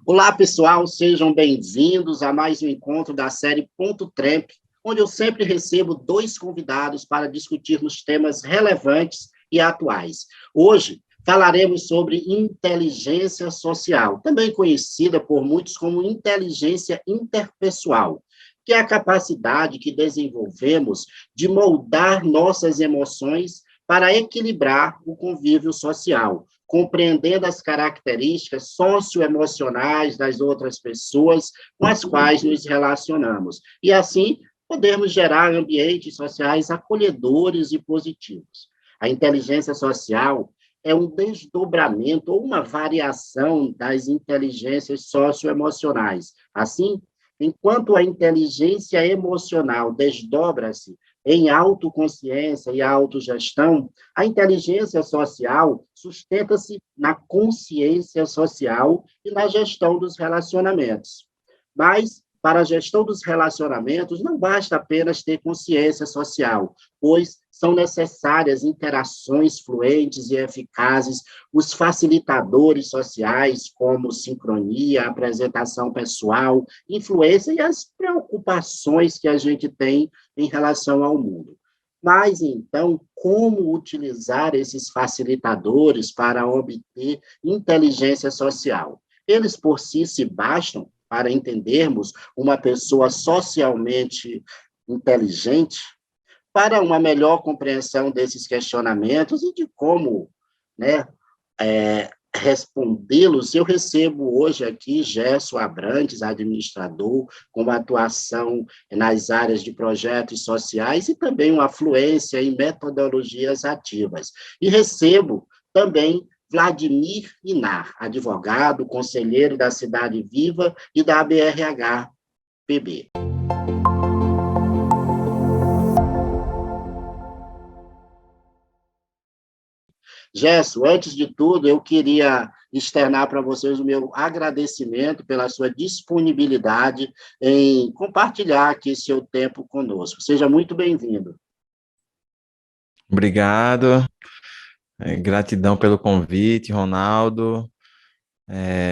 Olá, pessoal, sejam bem-vindos a mais um encontro da série Ponto Tramp, onde eu sempre recebo dois convidados para discutirmos temas relevantes e atuais. Hoje, falaremos sobre inteligência social, também conhecida por muitos como inteligência interpessoal, que é a capacidade que desenvolvemos de moldar nossas emoções para equilibrar o convívio social, compreendendo as características socioemocionais das outras pessoas com as quais nos relacionamos. E, assim, podemos gerar ambientes sociais acolhedores e positivos. A inteligência social é um desdobramento ou uma variação das inteligências socioemocionais. Assim, enquanto a inteligência emocional desdobra-se em autoconsciência e autogestão, a inteligência social sustenta-se na consciência social e na gestão dos relacionamentos. Mas, para a gestão dos relacionamentos, não basta apenas ter consciência social, pois são necessárias interações fluentes e eficazes, os facilitadores sociais, como sincronia, apresentação pessoal, influência e as preocupações que a gente tem em relação ao mundo. Mas, então, como utilizar esses facilitadores para obter inteligência social? Eles, por si, se bastam para entendermos uma pessoa socialmente inteligente? Para uma melhor compreensão desses questionamentos e de como, né, respondê-los, eu recebo hoje aqui Gerson Abrantes, administrador, com atuação nas áreas de projetos sociais e também uma fluência em metodologias ativas. E recebo também Vladimir Inar, advogado, conselheiro da Cidade Viva e da ABRH-PB. Gerson, antes de tudo, eu queria externar para vocês o meu agradecimento pela sua disponibilidade em compartilhar aqui seu tempo conosco. Seja muito bem-vindo. Obrigado, gratidão pelo convite, Ronaldo.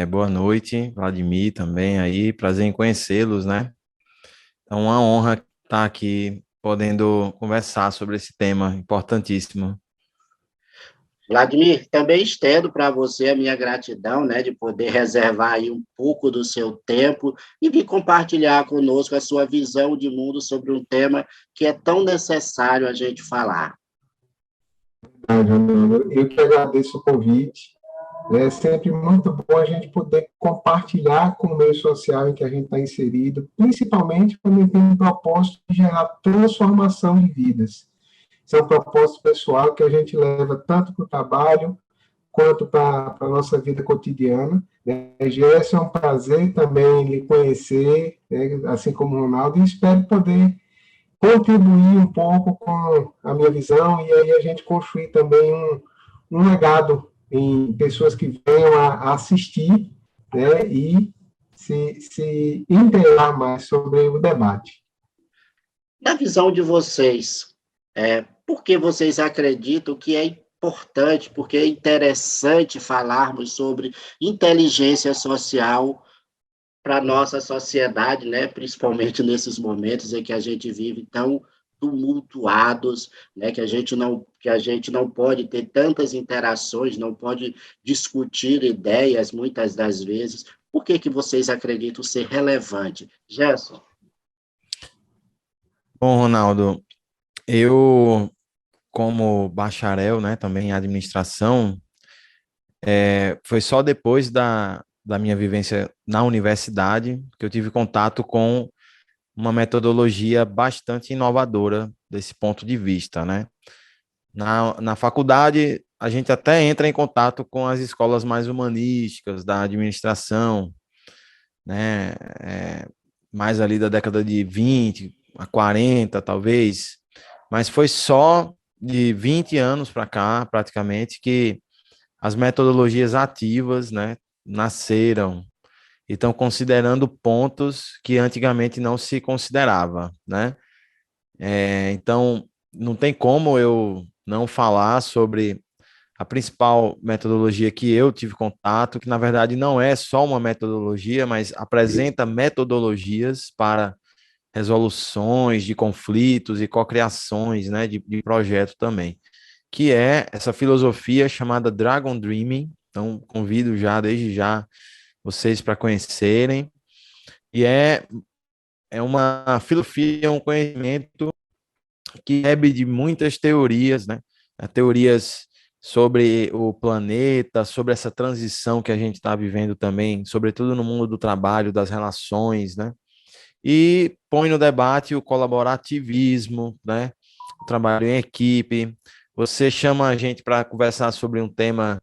Boa noite, Vladimir também aí, prazer em conhecê-los, né? É uma honra estar aqui podendo conversar sobre esse tema importantíssimo. Vladimir, também estendo para você a minha gratidão, né, de poder reservar aí um pouco do seu tempo e de compartilhar conosco a sua visão de mundo sobre um tema que é tão necessário a gente falar. Eu que agradeço o convite. É sempre muito bom a gente poder compartilhar com o meio social em que a gente está inserido, principalmente quando ele tem um propósito de gerar transformação de vidas. Esse é um propósito pessoal que a gente leva tanto para o trabalho quanto para a nossa vida cotidiana. Gerson, é um prazer também lhe conhecer, né, assim como o Ronaldo, e espero poder contribuir um pouco com a minha visão e aí a gente construir também um legado em pessoas que venham a assistir, né, e se inteirar mais sobre o debate. Na visão de vocês, por que vocês acreditam que é importante, porque é interessante falarmos sobre inteligência social para a nossa sociedade, né? Principalmente nesses momentos em que a gente vive tão tumultuados, né? Que a gente não pode ter tantas interações, não pode discutir ideias muitas das vezes. Por que vocês acreditam ser relevante? Gerson? Bom, Ronaldo, eu, como bacharel, né, também em administração, foi só depois da minha vivência na universidade que eu tive contato com uma metodologia bastante inovadora desse ponto de vista, né? Na faculdade, a gente até entra em contato com as escolas mais humanísticas da administração, né? Mais ali da década de 20 a 40, talvez, mas foi só de 20 anos para cá, praticamente, que as metodologias ativas, né, nasceram e estão considerando pontos que antigamente não se considerava, né? Então, não tem como eu não falar sobre a principal metodologia que eu tive contato, que na verdade não é só uma metodologia, mas apresenta metodologias para resoluções de conflitos e cocriações, né, de projeto também, que é essa filosofia chamada Dragon Dreaming. Então, convido já, desde já, vocês para conhecerem. E é uma filosofia, um conhecimento que bebe de muitas teorias, né? Teorias sobre o planeta, sobre essa transição que a gente está vivendo também, sobretudo no mundo do trabalho, das relações, né? E põe no debate o colaborativismo, né? O trabalho em equipe. Você chama a gente para conversar sobre um tema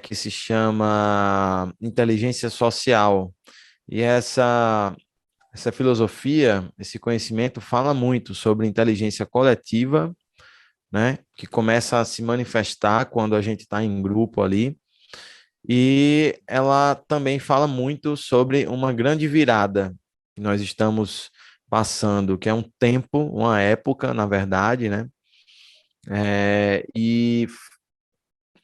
que se chama inteligência social. E essa filosofia, esse conhecimento fala muito sobre inteligência coletiva, né, que começa a se manifestar quando a gente está em grupo ali, e ela também fala muito sobre uma grande virada que nós estamos passando, que é um tempo, uma época, na verdade, né, e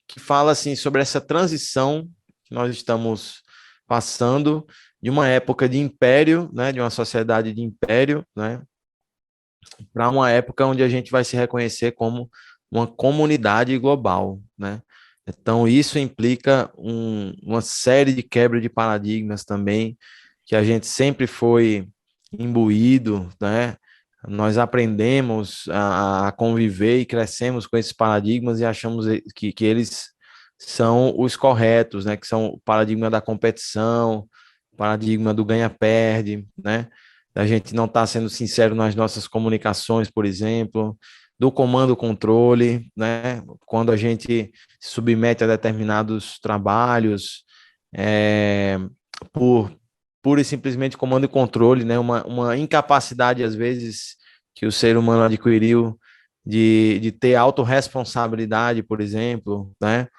que fala assim sobre essa transição que nós estamos passando de uma época de império, né, de uma sociedade de império, né, para uma época onde a gente vai se reconhecer como uma comunidade global, né? Então, isso implica uma série de quebra de paradigmas também, que a gente sempre foi imbuído, né? Nós aprendemos a conviver e crescemos com esses paradigmas e achamos que eles são os corretos, né? Que são o paradigma da competição, o paradigma do ganha-perde, né? Da gente não estar sendo sincero nas nossas comunicações, por exemplo, do comando-controle, né? Quando a gente se submete a determinados trabalhos, por pura e simplesmente comando e controle, né? Uma incapacidade, às vezes, que o ser humano adquiriu de ter autorresponsabilidade, por exemplo, né?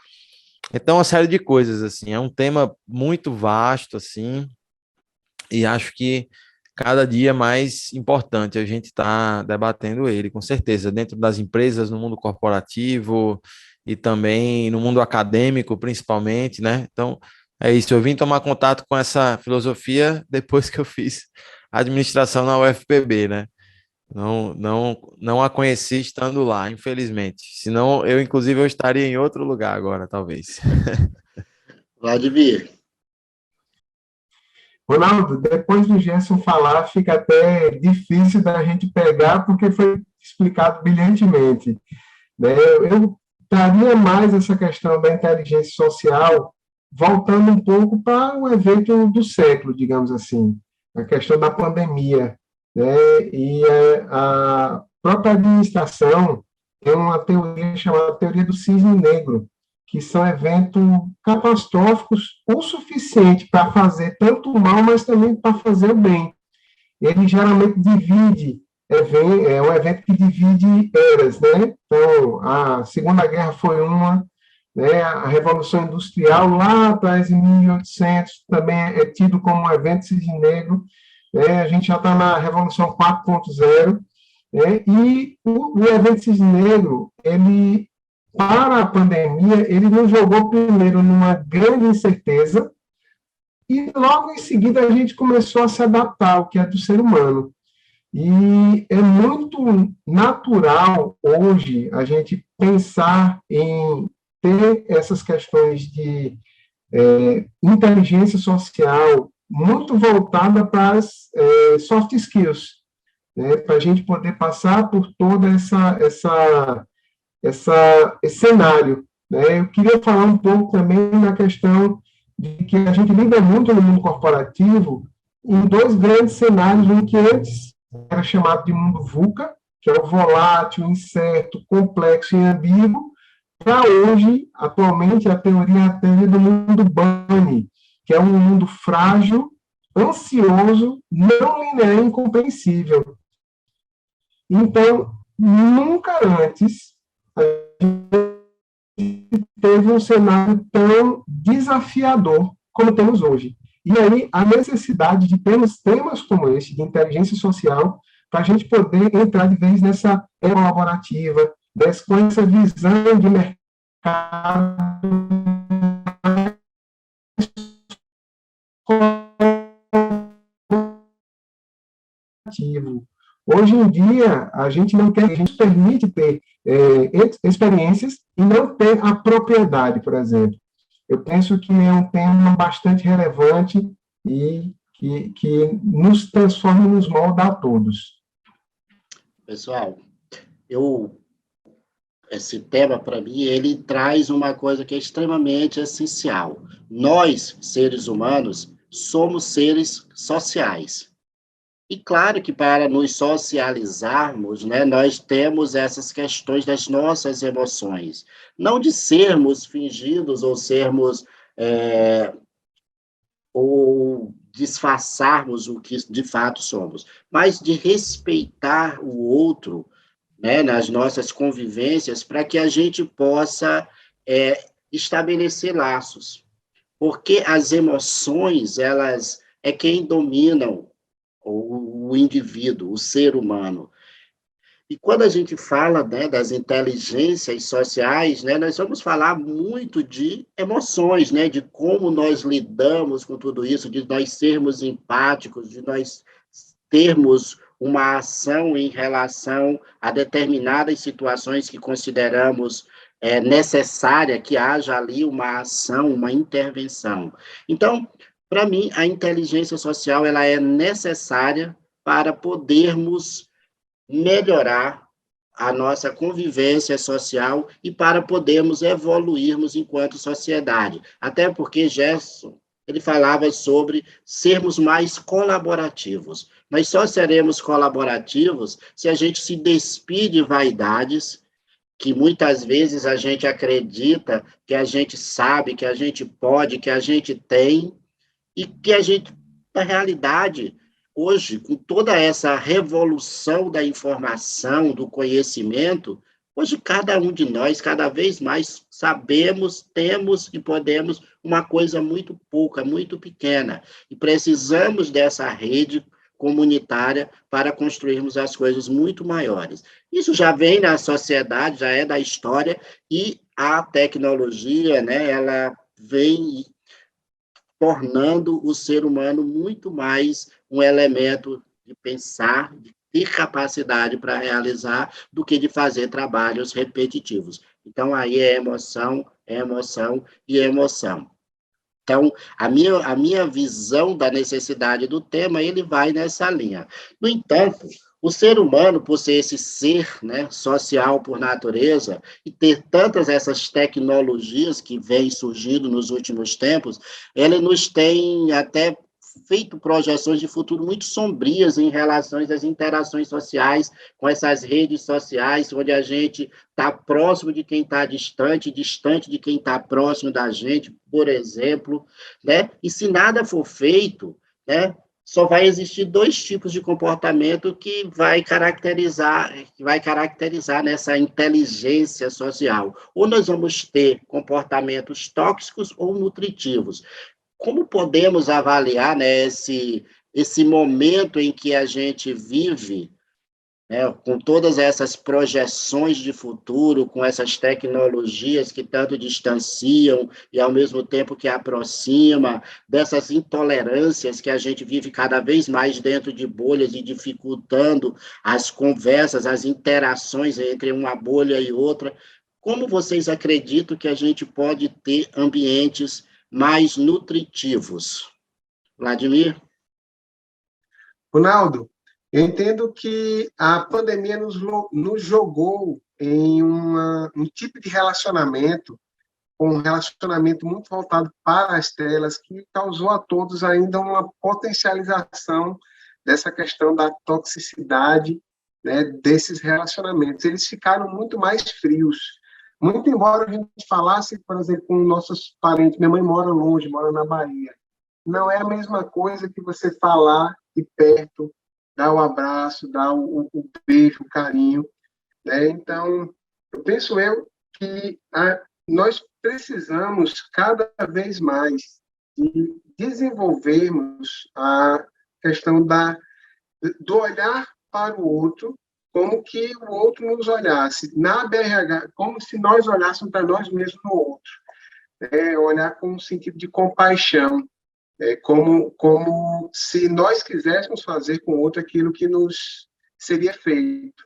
Então, uma série de coisas, assim, é um tema muito vasto, assim, e acho que cada dia mais importante a gente está debatendo ele, com certeza, dentro das empresas, no mundo corporativo e também no mundo acadêmico, principalmente, né? Então, é isso. Eu vim tomar contato com essa filosofia depois que eu fiz administração na UFPB, né? Não a conheci estando lá, infelizmente. Senão, inclusive, eu estaria em outro lugar agora, talvez. Vladimir. Ronaldo, depois do Gerson falar, fica até difícil da gente pegar, porque foi explicado brilhantemente, né? Eu traria mais essa questão da inteligência social, voltando um pouco para o evento do século, digamos assim, a questão da pandemia, né? E a própria administração tem uma teoria chamada teoria do cisne negro, que são eventos catastróficos o suficiente para fazer tanto o mal, mas também para fazer o bem. Ele geralmente divide, é um evento que divide eras, né? Então, a Segunda Guerra foi uma, né? A Revolução Industrial, lá atrás, em 1800, também é tido como um evento cisne negro, né? A gente já está na Revolução 4.0, né? E o evento cisne negro, ele, para a pandemia, ele nos jogou primeiro numa grande incerteza e logo em seguida a gente começou a se adaptar ao que é do ser humano. E é muito natural hoje a gente pensar em ter essas questões de inteligência social muito voltada para as soft skills, né, para a gente poder passar por toda esse cenário, né? Eu queria falar um pouco também na questão de que a gente lida muito no mundo corporativo em dois grandes cenários, um que antes era chamado de mundo VUCA, que é o volátil, incerto, complexo e ambíguo, para hoje, atualmente, a teoria do mundo BANI, que é um mundo frágil, ansioso, não linear e incompreensível. Então, nunca antes a gente teve um cenário tão desafiador como temos hoje. E aí, a necessidade de termos temas como esse, de inteligência social, para a gente poder entrar de vez nessa colaborativa, com essa visão de mercado Hoje em dia, a gente não tem, a gente permite ter experiências e não ter a propriedade, por exemplo. Eu penso que é um tema bastante relevante e que nos transforma e nos molda a todos. Pessoal, esse tema, para mim, ele traz uma coisa que é extremamente essencial. Nós, seres humanos, somos seres sociais. E claro que para nos socializarmos, né, nós temos essas questões das nossas emoções. Não de sermos fingidos ou sermos ou disfarçarmos o que de fato somos, mas de respeitar o outro, né, nas nossas convivências, para que a gente possa estabelecer laços. Porque as emoções, elas é quem dominam o indivíduo, o ser humano. E quando a gente fala, né, das inteligências sociais, né, nós vamos falar muito de emoções, né, de como nós lidamos com tudo isso, de nós sermos empáticos, de nós termos uma ação em relação a determinadas situações que consideramos necessária que haja ali uma ação, uma intervenção. Então, para mim, a inteligência social ela é necessária para podermos melhorar a nossa convivência social e para podermos evoluirmos enquanto sociedade. Até porque Gerson, ele falava sobre sermos mais colaborativos. Nós só seremos colaborativos se a gente se despir de vaidades, que muitas vezes a gente acredita que a gente sabe, que a gente pode, que a gente tem, e que a gente, na realidade, hoje, com toda essa revolução da informação, do conhecimento, hoje cada um de nós, cada vez mais, sabemos, temos e podemos uma coisa muito pouca, muito pequena. E precisamos dessa rede comunitária para construirmos as coisas muito maiores. Isso já vem na sociedade, já é da história, e a tecnologia, né, ela vem tornando o ser humano muito mais um elemento de pensar, de ter capacidade para realizar, do que de fazer trabalhos repetitivos. Então, aí é emoção e emoção. Então, a minha visão da necessidade do tema, ele vai nessa linha. No entanto, o ser humano, por ser esse ser, né, social por natureza, e ter tantas essas tecnologias que vêm surgindo nos últimos tempos, ele nos tem até feito projeções de futuro muito sombrias em relação às interações sociais, com essas redes sociais, onde a gente está próximo de quem está distante, distante de quem está próximo da gente, por exemplo, né? E se nada for feito, né, só vai existir dois tipos de comportamento que vai caracterizar nessa inteligência social. Ou nós vamos ter comportamentos tóxicos ou nutritivos. Como podemos avaliar, né, esse momento em que a gente vive, né, com todas essas projeções de futuro, com essas tecnologias que tanto distanciam e, ao mesmo tempo, que aproximam, dessas intolerâncias que a gente vive cada vez mais dentro de bolhas e dificultando as conversas, as interações entre uma bolha e outra? Como vocês acreditam que a gente pode ter ambientes mais nutritivos? Vladimir? Ronaldo, eu entendo que a pandemia nos jogou em um tipo de relacionamento, um relacionamento muito voltado para as telas, que causou a todos ainda uma potencialização dessa questão da toxicidade, né, desses relacionamentos. Eles ficaram muito mais frios. Muito embora a gente falasse, por exemplo, com nossos parentes, minha mãe mora longe, mora na Bahia. Não é a mesma coisa que você falar de perto, dar o abraço, dar o beijo, o carinho, né? Então, eu penso que nós precisamos cada vez mais de desenvolvermos a questão do olhar para o outro, como que o outro nos olhasse. Na BRH, como se nós olhássemos para nós mesmos no outro. Olhar com um sentido de compaixão, como se nós quiséssemos fazer com o outro aquilo que nos seria feito.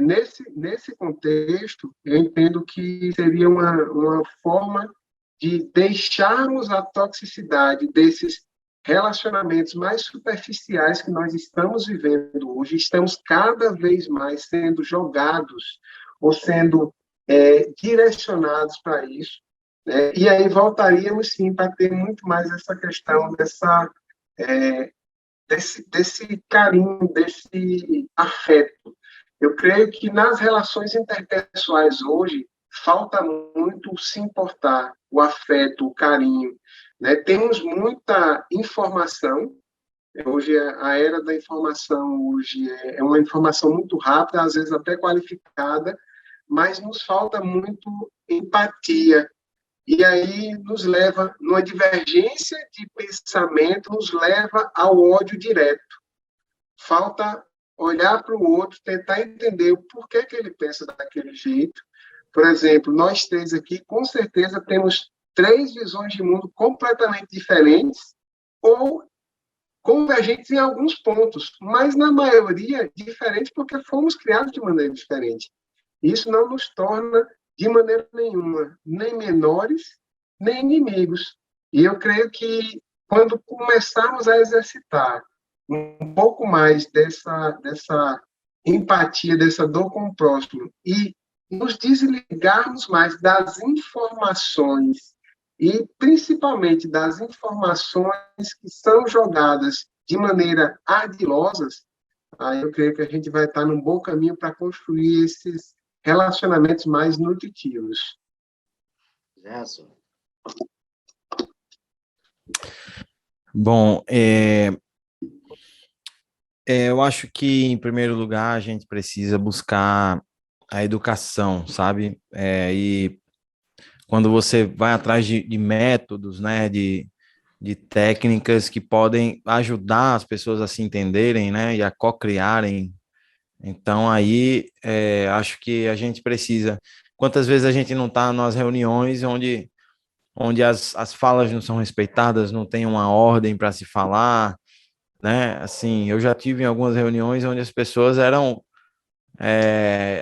Nesse contexto, eu entendo que seria uma forma de deixarmos a toxicidade desses relacionamentos mais superficiais que nós estamos vivendo hoje, estamos cada vez mais sendo jogados ou sendo direcionados para isso, né? E aí voltaríamos, sim, para ter muito mais essa questão desse carinho, desse afeto. Eu creio que nas relações interpessoais hoje, falta muito se importar, o afeto, o carinho, né? Temos muita informação, hoje a era da informação hoje é uma informação muito rápida, às vezes até qualificada, mas nos falta muito empatia, e aí nos leva, numa divergência de pensamento, nos leva ao ódio direto. Falta olhar para o outro, tentar entender o porquê que ele pensa daquele jeito. Por exemplo, nós três aqui, com certeza, temos 3 visões de mundo completamente diferentes ou convergentes em alguns pontos, mas, na maioria, diferentes porque fomos criados de maneira diferente. Isso não nos torna, de maneira nenhuma, nem menores, nem inimigos. E eu creio que, quando começarmos a exercitar um pouco mais dessa empatia, dessa dor com o próximo, e nos desligarmos mais das informações, e principalmente das informações que são jogadas de maneira ardilosas, aí eu creio que a gente vai estar num bom caminho para construir esses relacionamentos mais nutritivos. Gerson. Bom, eu acho que, em primeiro lugar, a gente precisa buscar a educação, sabe? E quando você vai atrás de métodos, né, de técnicas que podem ajudar as pessoas a se entenderem, né, e a co-criarem. Então, aí, acho que a gente precisa. Quantas vezes a gente não está nas reuniões onde as falas não são respeitadas, não tem uma ordem para se falar, né? Assim, eu já tive em algumas reuniões onde as pessoas eram,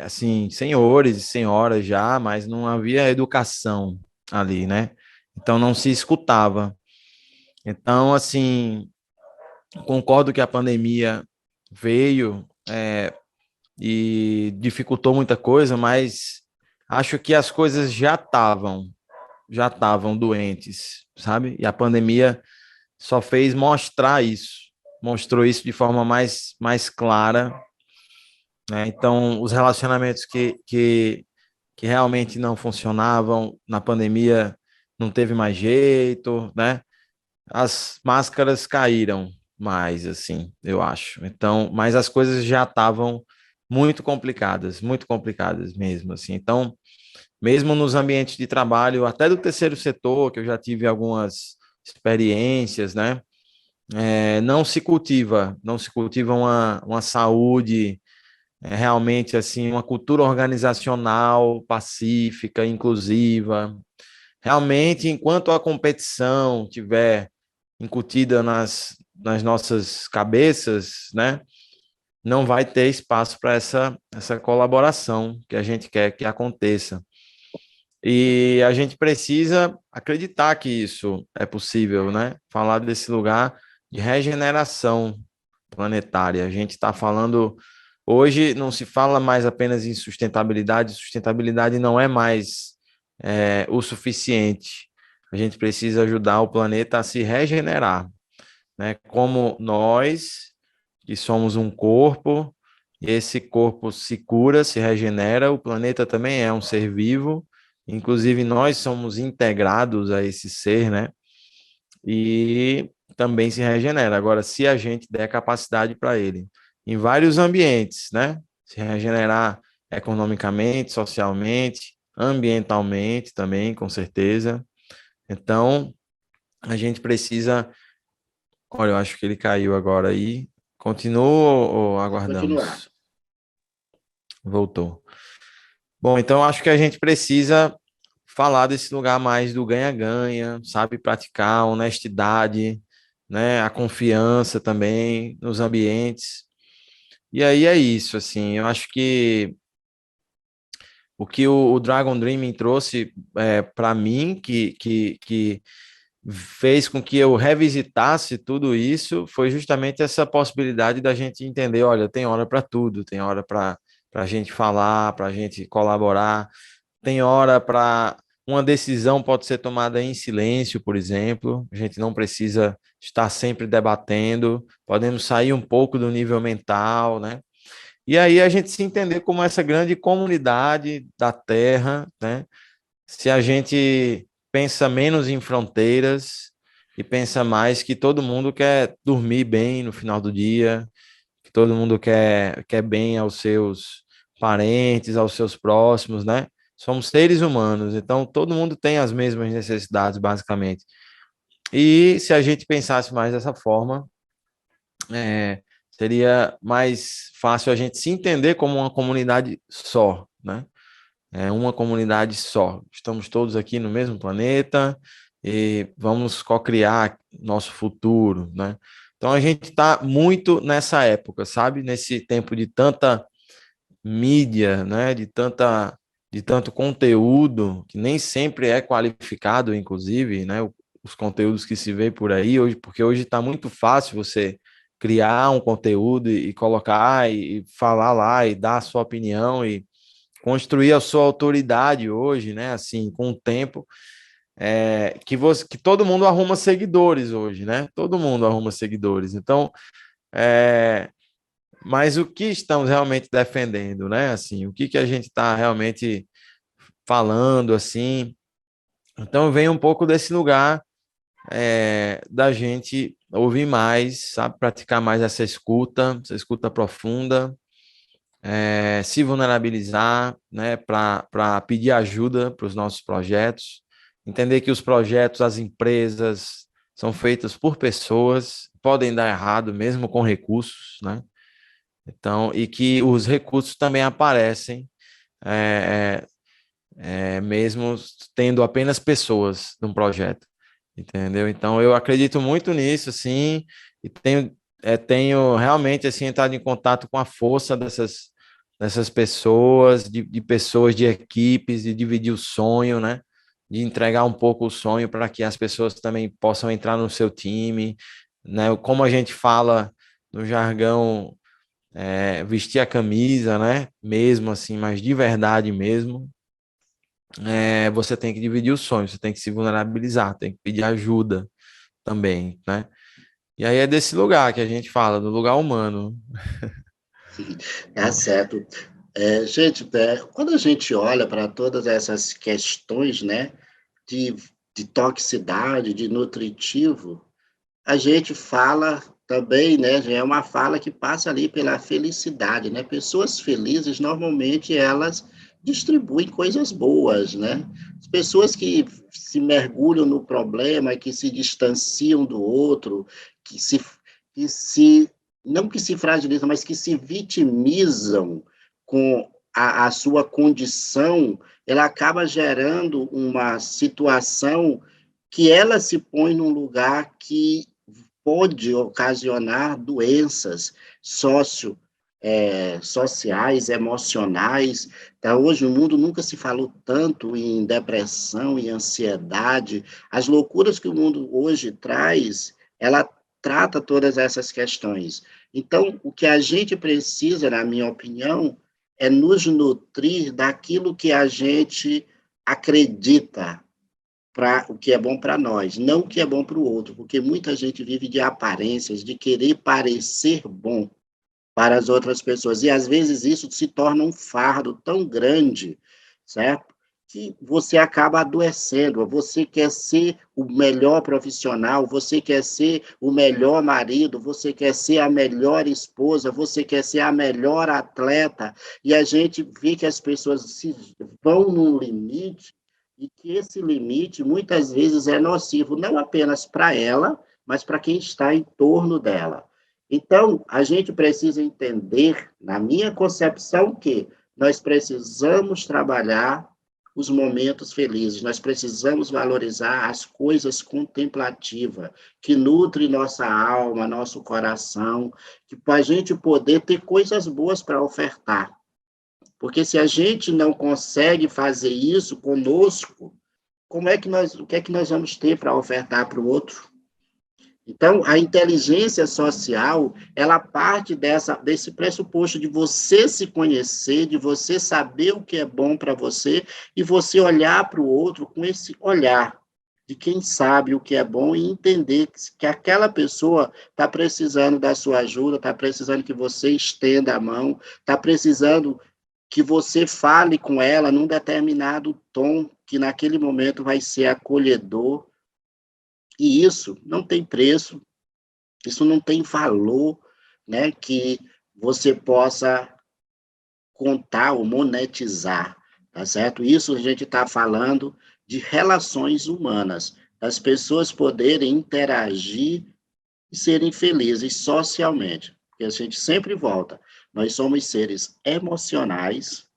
assim, senhores e senhoras já, mas não havia educação ali, né? Então, não se escutava. Então, assim, concordo que a pandemia veio, e dificultou muita coisa, mas acho que as coisas já estavam doentes, sabe? E a pandemia só fez mostrou isso de forma mais clara, né? Então, os relacionamentos que realmente não funcionavam na pandemia não teve mais jeito, né? As máscaras caíram mais, assim, eu acho. Então, mas as coisas já estavam muito complicadas mesmo, assim. Então, mesmo nos ambientes de trabalho, até do terceiro setor, que eu já tive algumas experiências, né? Não se cultiva uma saúde, realmente, assim, uma cultura organizacional pacífica, inclusiva. Realmente, enquanto a competição tiver incutida nas nossas cabeças, né? Não vai ter espaço para essa colaboração que a gente quer que aconteça. E a gente precisa acreditar que isso é possível, né? Falar desse lugar de regeneração planetária. A gente está falando. Hoje não se fala mais apenas em sustentabilidade não é mais o suficiente. A gente precisa ajudar o planeta a se regenerar, né? Como nós, que somos um corpo, e esse corpo se cura, se regenera, o planeta também é um ser vivo, inclusive nós somos integrados a esse ser, né? E também se regenera. Agora, se a gente der capacidade para ele, em vários ambientes, né? Se regenerar economicamente, socialmente, ambientalmente também, com certeza. Então, a gente precisa. Olha, eu acho que ele caiu agora aí. Continua ou Continuar. aguardamos? Voltou. Bom, então acho que a gente precisa falar desse lugar mais do ganha-ganha, sabe? Praticar a honestidade, né? A confiança também nos ambientes. E aí é isso, assim, eu acho que o que o Dragon Dreaming trouxe para mim, que fez com que eu revisitasse tudo isso, foi justamente essa possibilidade da gente entender, olha, tem hora para tudo, tem hora para a gente falar, para a gente colaborar, tem hora para uma decisão pode ser tomada em silêncio, por exemplo. A gente não precisa estar sempre debatendo, podemos sair um pouco do nível mental, né? E aí a gente se entender como essa grande comunidade da Terra, né? Se a gente pensa menos em fronteiras e pensa mais que todo mundo quer dormir bem no final do dia, que todo mundo quer bem aos seus parentes, aos seus próximos, né? Somos seres humanos, então todo mundo tem as mesmas necessidades, basicamente. E se a gente pensasse mais dessa forma, seria mais fácil a gente se entender como uma comunidade só, né? É uma comunidade só. Estamos todos aqui no mesmo planeta e vamos co-criar nosso futuro, né? Então a gente está muito nessa época, sabe? Nesse tempo de tanta mídia, né? De tanto conteúdo que nem sempre é qualificado, inclusive, né? Os conteúdos que se vê por aí hoje, porque hoje está muito fácil você criar um conteúdo e colocar e falar lá e dar a sua opinião e construir a sua autoridade hoje, né? Assim, com o tempo, que todo mundo arruma seguidores hoje, né? Todo mundo arruma seguidores. Então, é, mas o que estamos realmente defendendo, né? Assim, o que a gente está realmente falando, assim. Então, vem um pouco desse lugar da gente ouvir mais, sabe? Praticar mais essa escuta profunda, se vulnerabilizar, né, para pedir ajuda para os nossos projetos, entender que os projetos, as empresas são feitas por pessoas, podem dar errado mesmo com recursos, né? Então, e que os recursos também aparecem, é, mesmo tendo apenas pessoas num projeto, entendeu? Então, eu acredito muito nisso, sim, e tenho realmente assim entrado em contato com a força dessas pessoas, de pessoas, de equipes, de dividir o sonho, né? De entregar um pouco o sonho para que as pessoas também possam entrar no seu time, né? Como a gente fala no jargão, vestir a camisa, né? Mesmo assim, mas de verdade mesmo, você tem que dividir o sonho, você tem que se vulnerabilizar, tem que pedir ajuda também, né? E aí é desse lugar que a gente fala, do lugar humano. Tá certo. Gente, quando a gente olha para todas essas questões, né, de, de toxicidade, de nutritivo, a gente fala também, né, já é uma fala que passa ali pela felicidade, né? Pessoas felizes, normalmente, elas distribuem coisas boas, né? As pessoas que se mergulham no problema, que se distanciam do outro, que se, que se não que se fragilizam, mas que se vitimizam com a sua condição, ela acaba gerando uma situação que ela se põe num lugar que pode ocasionar doenças sociais, emocionais. Tá? Hoje o mundo nunca se falou tanto em depressão e ansiedade. As loucuras que o mundo hoje traz, ela trata todas essas questões. Então, o que a gente precisa, na minha opinião, é nos nutrir daquilo que a gente acredita, para o que é bom para nós, não o que é bom para o outro, porque muita gente vive de aparências, de querer parecer bom para as outras pessoas, e às vezes isso se torna um fardo tão grande, certo? Que você acaba adoecendo, você quer ser o melhor profissional, você quer ser o melhor marido, você quer ser a melhor esposa, você quer ser a melhor atleta, e a gente vê que as pessoas se vão num limite e que esse limite muitas vezes é nocivo não apenas para ela, mas para quem está em torno dela. Então, a gente precisa entender, na minha concepção, que nós precisamos trabalhar os momentos felizes, nós precisamos valorizar as coisas contemplativas, que nutrem nossa alma, nosso coração, que para a gente poder ter coisas boas para ofertar. Porque se a gente não consegue fazer isso conosco, o que é que nós vamos ter para ofertar para o outro? Então, a inteligência social, ela parte desse pressuposto de você se conhecer, de você saber o que é bom para você e você olhar para o outro com esse olhar de quem sabe o que é bom e entender que aquela pessoa está precisando da sua ajuda, está precisando que você estenda a mão, está precisando que você fale com ela num determinado tom que naquele momento vai ser acolhedor. E isso não tem preço, isso não tem valor, né, que você possa contar ou monetizar, tá certo? Isso a gente está falando de relações humanas, das pessoas poderem interagir e serem felizes socialmente, porque a gente sempre volta, nós somos seres emocionais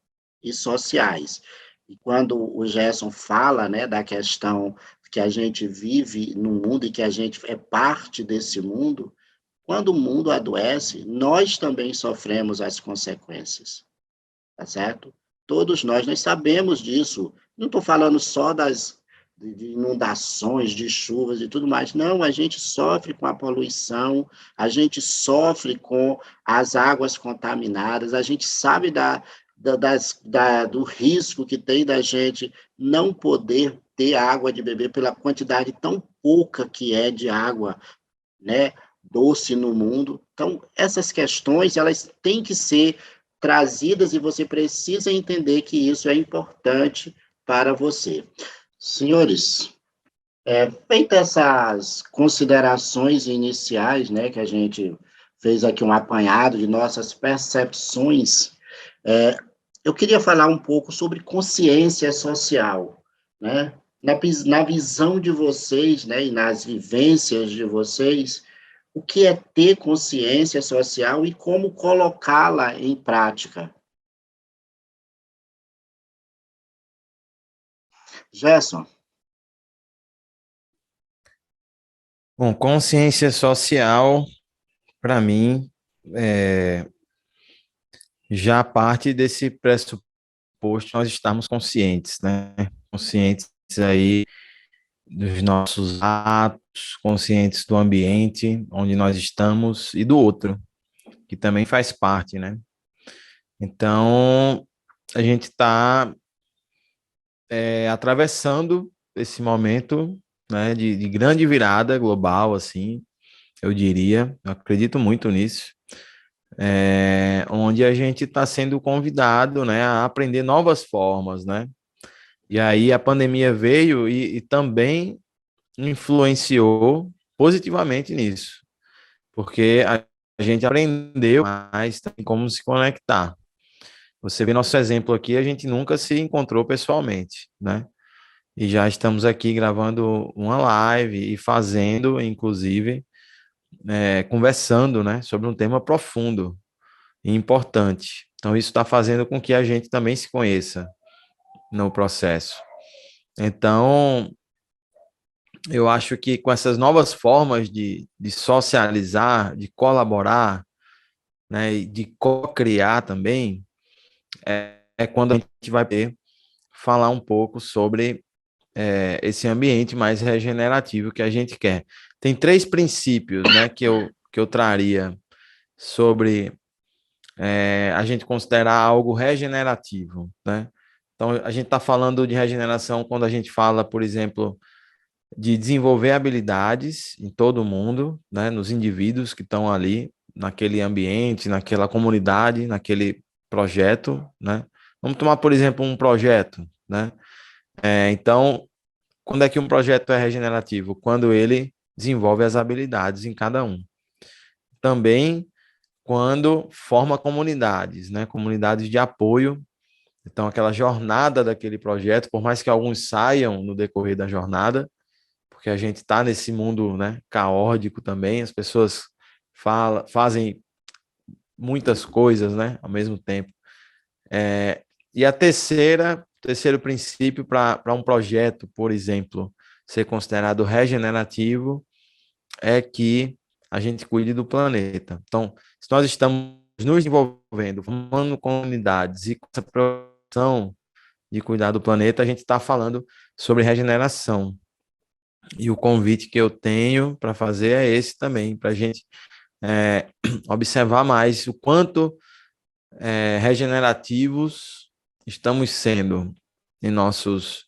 e sociais. E quando o Gerson fala, né, da questão que a gente vive no mundo e que a gente é parte desse mundo, quando o mundo adoece, nós também sofremos as consequências, tá certo? Todos nós sabemos disso. Não estou falando só de inundações, de chuvas e tudo mais. Não, a gente sofre com a poluição, a gente sofre com as águas contaminadas, a gente sabe do risco que tem da gente não poder ter água de beber pela quantidade tão pouca que é de água, né, doce no mundo. Então, essas questões, elas têm que ser trazidas e você precisa entender que isso é importante para você. Senhores, feitas essas considerações iniciais, né, que a gente fez aqui um apanhado de nossas percepções, eu queria falar um pouco sobre consciência social, né? Na visão de vocês, né, e nas vivências de vocês, o que é ter consciência social e como colocá-la em prática? Gerson? Bom, consciência social, para mim, já parte desse pressuposto nós estarmos conscientes, né? Conscientes aí dos nossos atos, conscientes do ambiente onde nós estamos e do outro, que também faz parte, né? Então, a gente está atravessando esse momento, né, de grande virada global, assim, eu diria, eu acredito muito nisso, onde a gente está sendo convidado, né, a aprender novas formas, né? E aí a pandemia veio e também influenciou positivamente nisso, porque a gente aprendeu mais também como se conectar. Você vê nosso exemplo aqui, a gente nunca se encontrou pessoalmente, né? E já estamos aqui gravando uma live e fazendo, inclusive, conversando, né, sobre um tema profundo e importante. Então, isso está fazendo com que a gente também se conheça no processo. Então, eu acho que com essas novas formas de socializar, de colaborar, né, e de co-criar também, é quando a gente vai poder falar um pouco sobre esse ambiente mais regenerativo que a gente quer. Tem três princípios, né, que eu traria sobre a gente considerar algo regenerativo, né? Então, a gente está falando de regeneração quando a gente fala, por exemplo, de desenvolver habilidades em todo mundo, né, nos indivíduos que estão ali, naquele ambiente, naquela comunidade, naquele projeto, né? Vamos tomar, por exemplo, um projeto, né? Então, quando é que um projeto é regenerativo? Quando ele desenvolve as habilidades em cada um. Também quando forma comunidades, né? Comunidades de apoio. Então, aquela jornada daquele projeto, por mais que alguns saiam no decorrer da jornada, porque a gente está nesse mundo, né, caótico também, as pessoas fazem muitas coisas, né, ao mesmo tempo. E terceiro princípio para um projeto, por exemplo, ser considerado regenerativo, é que a gente cuide do planeta. Então, se nós estamos nos envolvendo, formando comunidades e com essa preocupação de cuidar do planeta, a gente está falando sobre regeneração. E o convite que eu tenho para fazer é esse também, para a gente observar mais o quanto regenerativos estamos sendo em nossos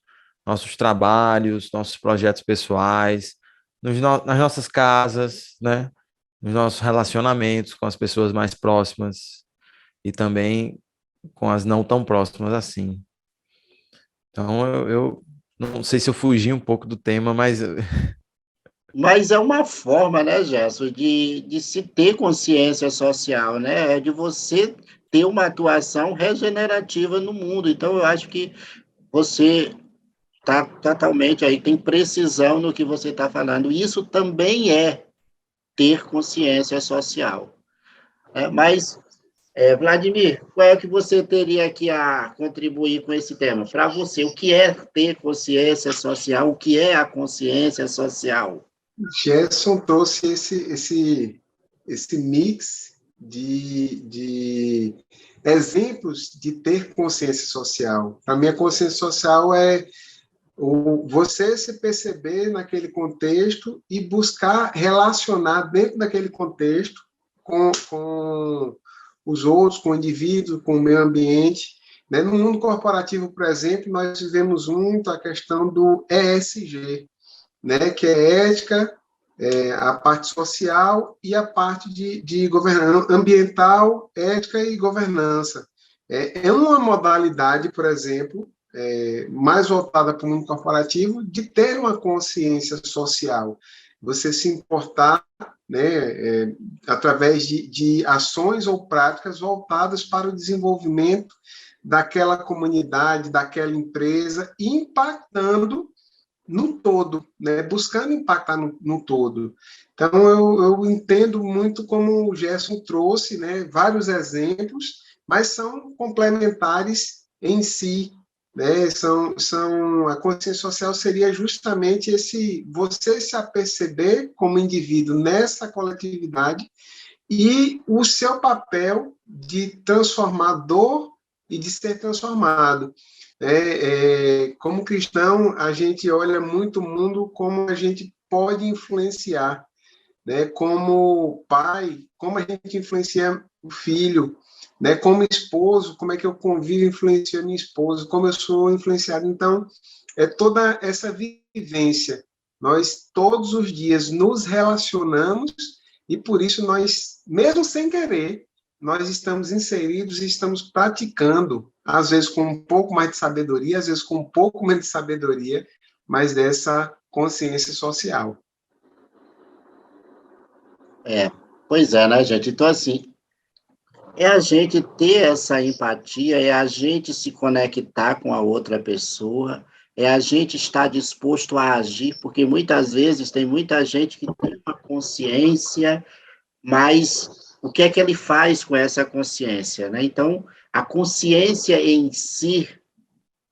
trabalhos, nossos projetos pessoais, nas nossas casas, né? Nos nossos relacionamentos com as pessoas mais próximas e também com as não tão próximas assim. Então, eu não sei se eu fugi um pouco do tema, mas... Mas é uma forma, né, Gerson, de se ter consciência social, né? É de você ter uma atuação regenerativa no mundo. Então, eu acho que você está totalmente aí, tem precisão no que você está falando. Isso também é ter consciência social. Mas, Vladimir, qual é que você teria aqui a contribuir com esse tema? Para você, o que é ter consciência social? O que é a consciência social? Gerson trouxe esse mix de exemplos de ter consciência social. Para mim, a consciência social é você se perceber naquele contexto e buscar relacionar dentro daquele contexto com os outros, com o indivíduo, com o meio ambiente. Né? No mundo corporativo, por exemplo, nós vivemos muito a questão do ESG, né? Que é ética, a parte social e a parte de governança ambiental, ética e governança. É uma modalidade, por exemplo, mais voltada para o mundo corporativo, de ter uma consciência social, você se importar, né, através de ações ou práticas voltadas para o desenvolvimento daquela comunidade, daquela empresa, impactando no todo, né, buscando impactar no todo. Então, eu entendo muito como o Gerson trouxe, né, vários exemplos, mas são complementares em si, né, a consciência social seria justamente você se aperceber como indivíduo nessa coletividade e o seu papel de transformador e de ser transformado. Como cristão, a gente olha muito o mundo como a gente pode influenciar, né? Como pai, como a gente influencia o filho, né? Como esposo, como é que eu convivo influenciando minha esposa, como eu sou influenciado. Então, é toda essa vivência. Nós, todos os dias, nos relacionamos e, por isso, nós, mesmo sem querer, nós estamos inseridos e estamos praticando, às vezes com um pouco mais de sabedoria, às vezes com um pouco menos de sabedoria, mas dessa consciência social. Pois é, né, gente? Então, assim, é a gente ter essa empatia, é a gente se conectar com a outra pessoa, é a gente estar disposto a agir, porque muitas vezes tem muita gente que tem uma consciência, mas o que é que ele faz com essa consciência, né? Então, a consciência em si,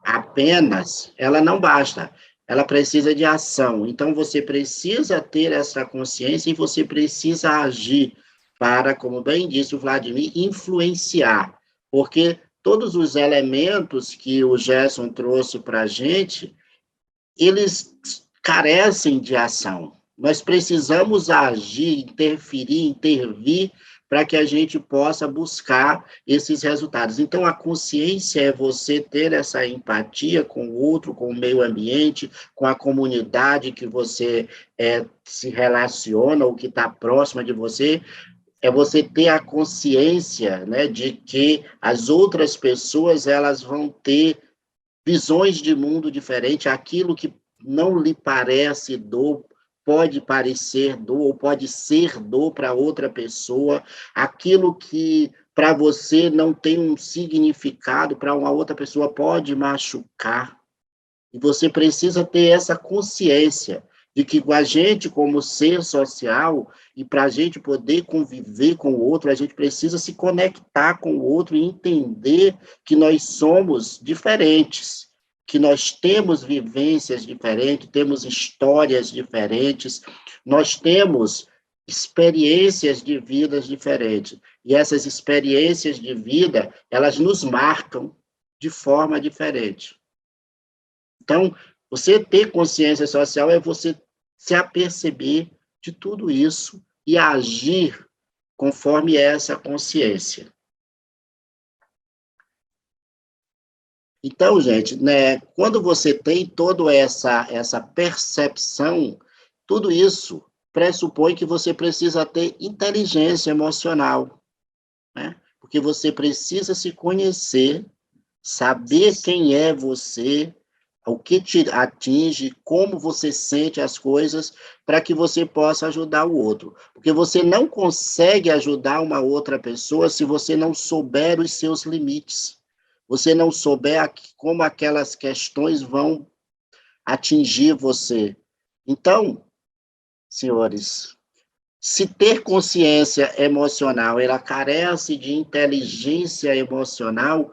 apenas, ela não basta, ela precisa de ação. Então, você precisa ter essa consciência e você precisa agir para, como bem disse o Vladimir, influenciar, porque todos os elementos que o Gerson trouxe para a gente, eles carecem de ação. Nós precisamos agir, interferir, intervir para que a gente possa buscar esses resultados. Então, a consciência é você ter essa empatia com o outro, com o meio ambiente, com a comunidade que você se relaciona, ou que está próxima de você, é você ter a consciência, né, de que as outras pessoas elas vão ter visões de mundo diferentes, aquilo que não lhe parece dor, pode parecer dor, ou pode ser dor para outra pessoa, aquilo que para você não tem um significado, para uma outra pessoa pode machucar, e você precisa ter essa consciência. de que a gente, como ser social, e para a gente poder conviver com o outro, a gente precisa se conectar com o outro e entender que nós somos diferentes, que nós temos vivências diferentes, temos histórias diferentes, nós temos experiências de vidas diferentes. E essas experiências de vida, elas nos marcam de forma diferente. Então, você ter consciência social é você se aperceber de tudo isso e agir conforme essa consciência. Então, gente, né, quando você tem toda essa percepção, tudo isso pressupõe que você precisa ter inteligência emocional, né? Porque você precisa se conhecer, saber quem é você, o que te atinge, como você sente as coisas, para que você possa ajudar o outro. Porque você não consegue ajudar uma outra pessoa se você não souber os seus limites. Você não souber como aquelas questões vão atingir você. Então, senhores, se ter consciência emocional, ela carece de inteligência emocional,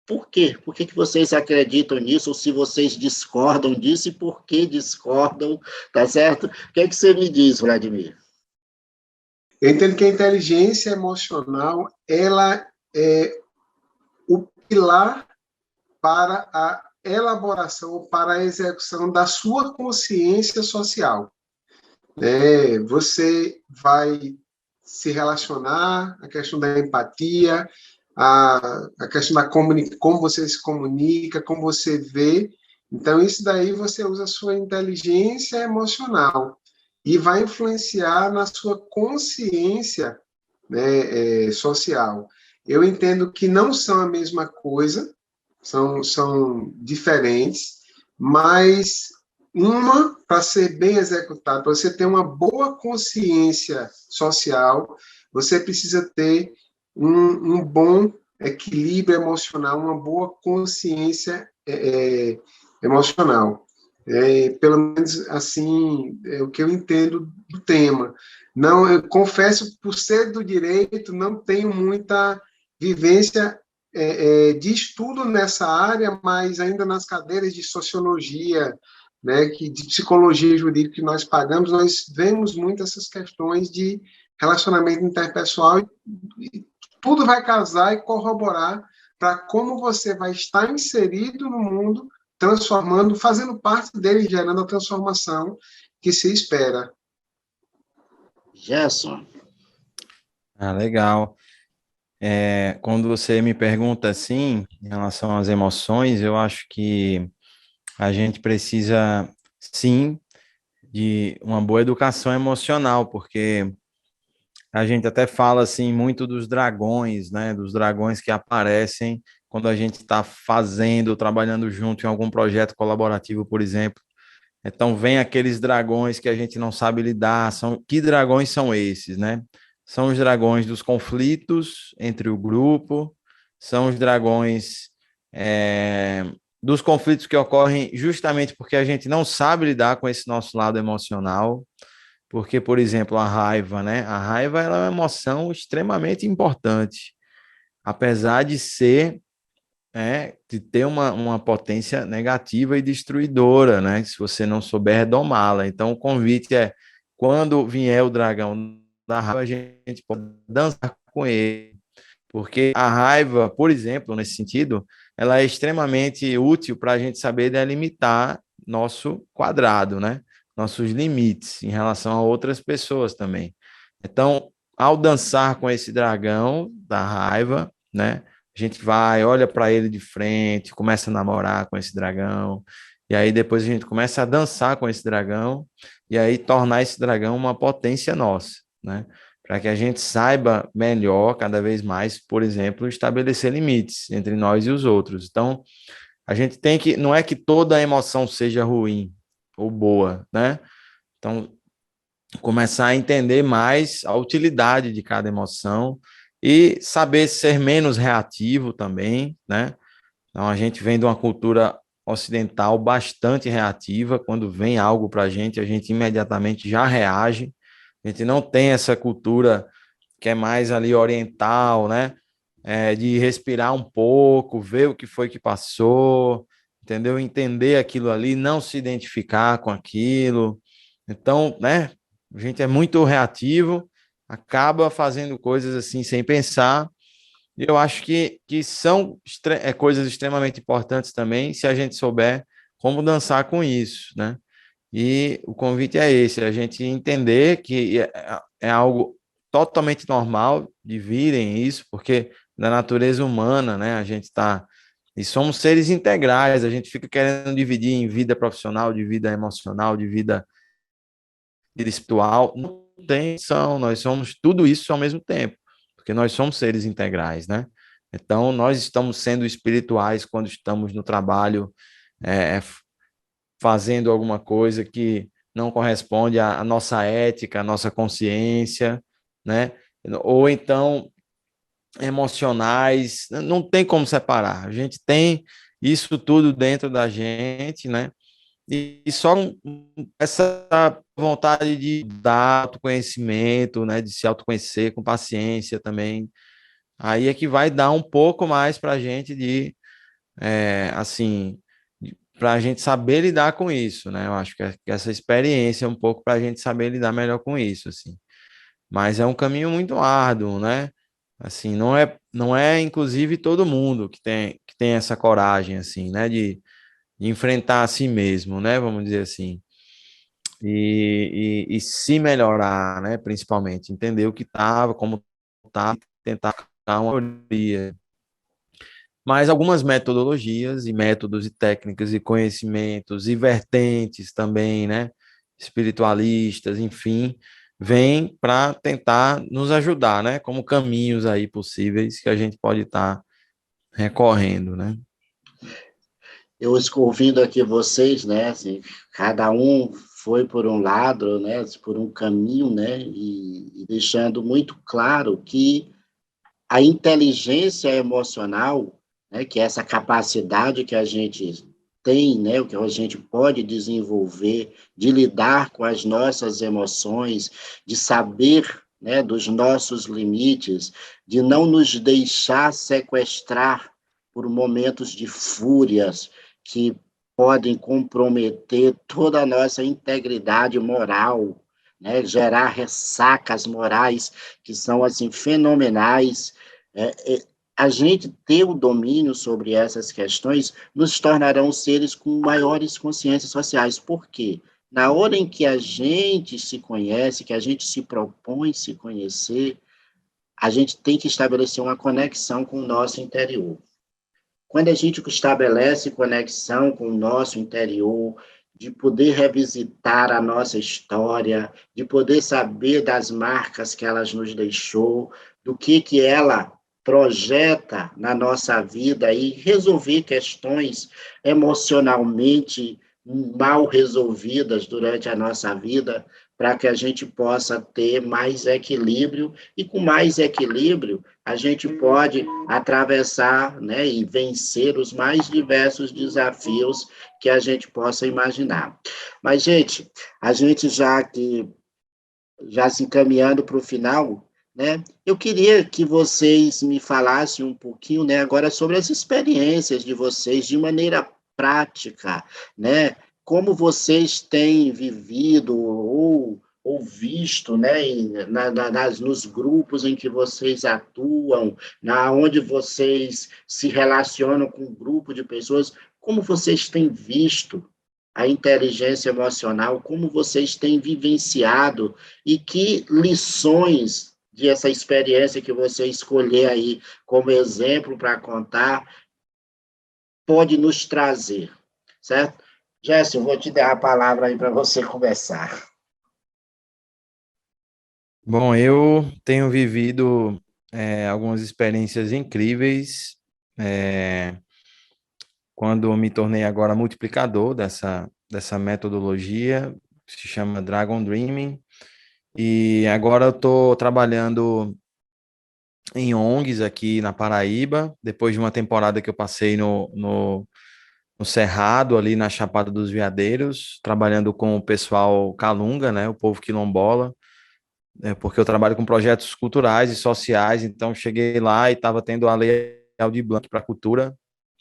por quê? Por que vocês acreditam nisso? Ou se vocês discordam disso, e por que discordam, tá certo? O que você me diz, Vladimir? Eu entendo que a inteligência emocional, ela é o pilar para a elaboração, para a execução da sua consciência social. Você vai se relacionar, a questão da empatia, a questão da como você se comunica, como você vê. Então, isso daí você usa a sua inteligência emocional e vai influenciar na sua consciência, né, social. Eu entendo que não são a mesma coisa, são diferentes, mas uma, para ser bem executada, para você ter uma boa consciência social, você precisa ter um bom equilíbrio emocional, uma boa consciência emocional. Pelo menos assim, é o que eu entendo do tema. Não, eu confesso, por ser do direito, não tenho muita vivência de estudo nessa área, mas ainda nas cadeiras de sociologia, né, de psicologia jurídica que nós pagamos, nós vemos muito essas questões de relacionamento interpessoal e tudo vai casar e corroborar para como você vai estar inserido no mundo, transformando, fazendo parte dele, gerando a transformação que se espera. Gerson. Legal. Quando você me pergunta assim, em relação às emoções, eu acho que a gente precisa, sim, de uma boa educação emocional, porque a gente até fala assim muito dos dragões, né? Dos dragões que aparecem quando a gente está fazendo, trabalhando junto em algum projeto colaborativo, por exemplo. Então, vem aqueles dragões que a gente não sabe lidar. Que dragões são esses, né? São os dragões dos conflitos entre o grupo, são os dragões dos conflitos que ocorrem justamente porque a gente não sabe lidar com esse nosso lado emocional. Porque, por exemplo, a raiva, né? A raiva ela é uma emoção extremamente importante, apesar de ser de ter uma potência negativa e destruidora, né? Se você não souber domá-la. Então, o convite é, quando vier o dragão da raiva, a gente pode dançar com ele. Porque a raiva, por exemplo, nesse sentido, ela é extremamente útil para a gente saber delimitar nosso quadrado, né? Nossos limites em relação a outras pessoas também. Então, ao dançar com esse dragão da raiva, né? A gente vai, olha para ele de frente, começa a namorar com esse dragão, e aí depois a gente começa a dançar com esse dragão, e aí tornar esse dragão uma potência nossa, né? Para que a gente saiba melhor, cada vez mais, por exemplo, estabelecer limites entre nós e os outros. Então, a gente tem que, não é que toda emoção seja ruim ou boa, né? Então, começar a entender mais a utilidade de cada emoção e saber ser menos reativo também, né? Então, a gente vem de uma cultura ocidental bastante reativa. Quando vem algo para a gente imediatamente já reage. A gente não tem essa cultura que é mais ali oriental, né? De respirar um pouco, ver o que foi que passou, entendeu? Entender aquilo ali, não se identificar com aquilo. Então, né? A gente é muito reativo, acaba fazendo coisas assim sem pensar. E eu acho que são coisas extremamente importantes também, se a gente souber como dançar com isso, né? E o convite é esse, a gente entender que é algo totalmente normal de virem isso, porque na natureza humana, né, a gente está, e somos seres integrais, a gente fica querendo dividir em vida profissional, de vida emocional, de vida espiritual, não tem, nós somos tudo isso ao mesmo tempo, porque nós somos seres integrais, né? Então, nós estamos sendo espirituais quando estamos no trabalho, é, fazendo alguma coisa que não corresponde à nossa ética, à nossa consciência, né? Ou então emocionais, não tem como separar. A gente tem isso tudo dentro da gente, né? E só essa vontade de dar autoconhecimento, né? De se autoconhecer com paciência também. Aí é que vai dar um pouco mais para a gente assim, para a gente saber lidar com isso, né? Eu acho que essa experiência é um pouco para a gente saber lidar melhor com isso, assim. Mas é um caminho muito árduo, né? Assim, não é inclusive todo mundo que tem essa coragem, assim, né? De enfrentar a si mesmo, né? Vamos dizer assim. E se melhorar, né? Principalmente, entender o que estava, como estava, tentar dar uma melhoria. Mas algumas metodologias e métodos e técnicas e conhecimentos e vertentes também, né, espiritualistas, enfim, vêm para tentar nos ajudar, né, como caminhos aí possíveis que a gente pode estar recorrendo, né? Eu estou ouvindo aqui vocês, né, assim, cada um foi por um lado, né, por um caminho, né, e deixando muito claro que a inteligência emocional, né, que é essa capacidade que a gente tem, né, o que a gente pode desenvolver de lidar com as nossas emoções, de saber, né, dos nossos limites, de não nos deixar sequestrar por momentos de fúrias que podem comprometer toda a nossa integridade moral, né, gerar ressacas morais que são assim fenomenais. A gente ter o domínio sobre essas questões nos tornarão seres com maiores consciências sociais. Por quê? Na hora em que a gente se conhece, que a gente se propõe se conhecer, a gente tem que estabelecer uma conexão com o nosso interior. Quando a gente estabelece conexão com o nosso interior, de poder revisitar a nossa história, de poder saber das marcas que ela nos deixou, do que ela projeta na nossa vida e resolver questões emocionalmente mal resolvidas durante a nossa vida, para que a gente possa ter mais equilíbrio, e com mais equilíbrio a gente pode atravessar, né, e vencer os mais diversos desafios que a gente possa imaginar. Mas, gente, a gente já se encaminhando para o final, né, eu queria que vocês me falassem um pouquinho, né, agora sobre as experiências de vocês de maneira prática, né, como vocês têm vivido ou visto, né, nos grupos em que vocês atuam, onde vocês se relacionam com um grupo de pessoas, como vocês têm visto a inteligência emocional, como vocês têm vivenciado e que lições dessa experiência que você escolher aí como exemplo para contar pode nos trazer, certo? Jéssica, eu vou te dar a palavra aí para você começar. Bom, eu tenho vivido algumas experiências incríveis quando me tornei agora multiplicador dessa metodologia, que se chama Dragon Dreaming, e agora eu estou trabalhando em ONGs aqui na Paraíba, depois de uma temporada que eu passei no Cerrado, ali na Chapada dos Veadeiros, trabalhando com o pessoal Calunga, né, o povo quilombola, porque eu trabalho com projetos culturais e sociais, então cheguei lá e estava tendo a Lei Aldir Blanc para a cultura,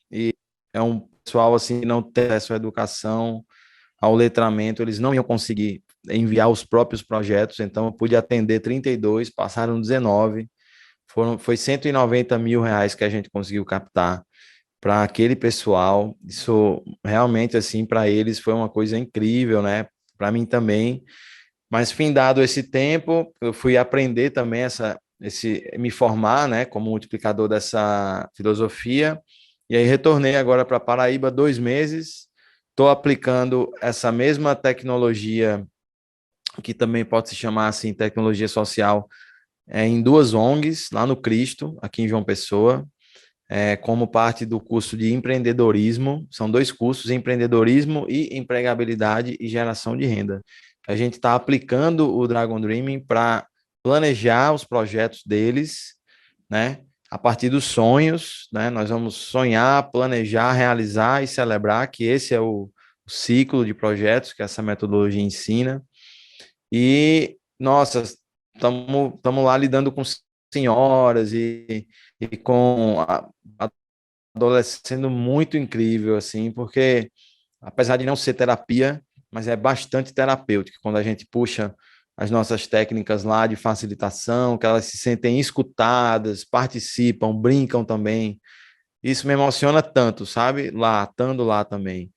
e é um pessoal assim que não tem acesso à educação, ao letramento, eles não iam conseguir enviar os próprios projetos, então eu pude atender 32, passaram 19, foi R$ 190 mil que a gente conseguiu captar para aquele pessoal. Isso realmente, assim, para eles foi uma coisa incrível, né? Para mim também. Mas, findado esse tempo, eu fui aprender também me formar, né, como multiplicador dessa filosofia. E aí retornei agora para Paraíba 2 meses. Estou aplicando essa mesma tecnologia, que também pode se chamar assim, tecnologia social, em 2 ONGs, lá no Cristo, aqui em João Pessoa, como parte do curso de empreendedorismo. São 2 cursos, empreendedorismo e empregabilidade e geração de renda. A gente está aplicando o Dragon Dreaming para planejar os projetos deles, né? A partir dos sonhos, né? Nós vamos sonhar, planejar, realizar e celebrar, que esse é o ciclo de projetos que essa metodologia ensina. E, nossa, estamos lá lidando com senhoras e com adolescendo muito incrível, assim, porque apesar de não ser terapia, mas é bastante terapêutico quando a gente puxa as nossas técnicas lá de facilitação, que elas se sentem escutadas, participam, brincam também. Isso me emociona tanto, sabe? Lá, estando lá também.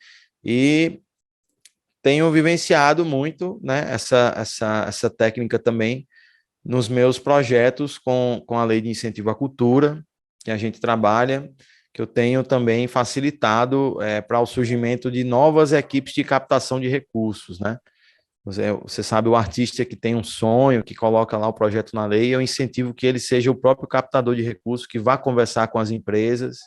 E tenho vivenciado muito, né, essa técnica também nos meus projetos com a Lei de Incentivo à Cultura, que a gente trabalha, que eu tenho também facilitado para o surgimento de novas equipes de captação de recursos, né? Você sabe, o artista que tem um sonho, que coloca lá o projeto na lei, eu incentivo que ele seja o próprio captador de recursos, que vá conversar com as empresas,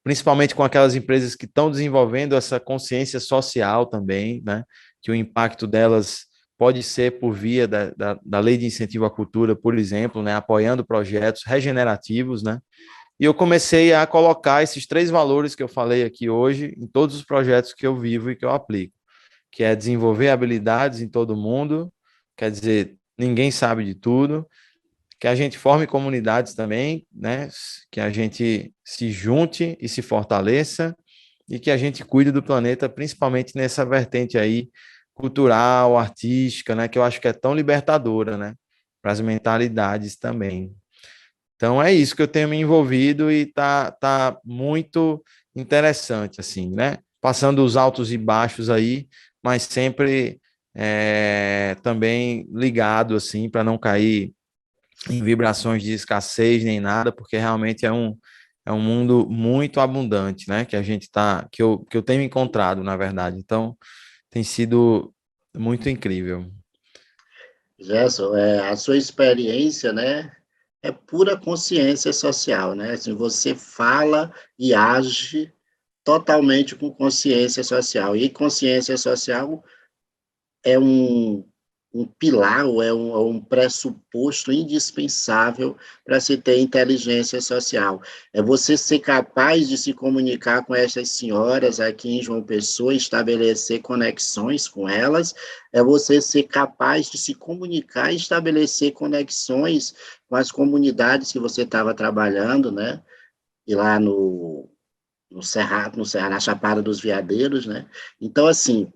principalmente com aquelas empresas que estão desenvolvendo essa consciência social também, né? Que o impacto delas pode ser por via da Lei de Incentivo à Cultura, por exemplo, né? Apoiando projetos regenerativos, né? E eu comecei a colocar esses 3 valores que eu falei aqui hoje em todos os projetos que eu vivo e que eu aplico, que é desenvolver habilidades em todo mundo, quer dizer, ninguém sabe de tudo, que a gente forme comunidades também, né? Que a gente se junte e se fortaleça e que a gente cuide do planeta, principalmente nessa vertente aí cultural, artística, né? Que eu acho que é tão libertadora, né? Para as mentalidades também. Então é isso que eu tenho me envolvido e tá muito interessante, assim, né? Passando os altos e baixos aí, mas sempre também ligado, assim, para não cair em vibrações de escassez nem nada, porque realmente é um mundo muito abundante, né? Que a gente que eu tenho encontrado, na verdade. Então, tem sido muito incrível. Gerson, a sua experiência, né, é pura consciência social, né? Assim, você fala e age totalmente com consciência social. E consciência social é um pilar, ou é um pressuposto indispensável para se ter inteligência social. É você ser capaz de se comunicar com essas senhoras aqui em João Pessoa, estabelecer conexões com elas, é você ser capaz de se comunicar e estabelecer conexões com as comunidades que você estava trabalhando, né? E lá no Cerrado, na Chapada dos Veadeiros, né? Então, assim,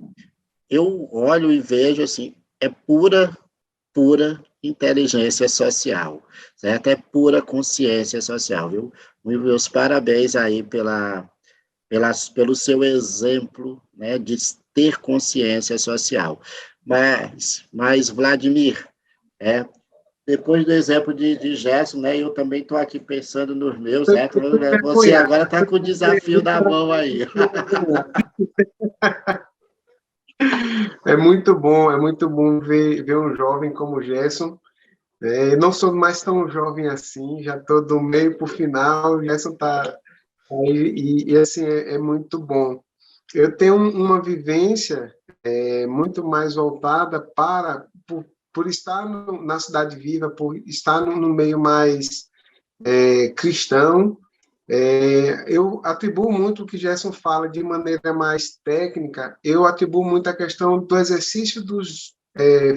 eu olho e vejo assim, é pura inteligência social, certo? É pura consciência social, viu? Meus parabéns aí pelo seu exemplo, né, de ter consciência social. Mas Vladimir, depois do exemplo de Gerson, né, eu também estou aqui pensando nos meus, né? Você agora está com o desafio na mão aí. É muito bom ver um jovem como o Gerson. Não sou mais tão jovem assim, já estou do meio para o final, o Gerson está aí, e assim, é muito bom. Eu tenho uma vivência muito mais voltada por estar na Cidade Viva, por estar no meio mais cristão, Eu atribuo muito o que Gerson fala de maneira mais técnica, eu atribuo muito a questão do exercício dos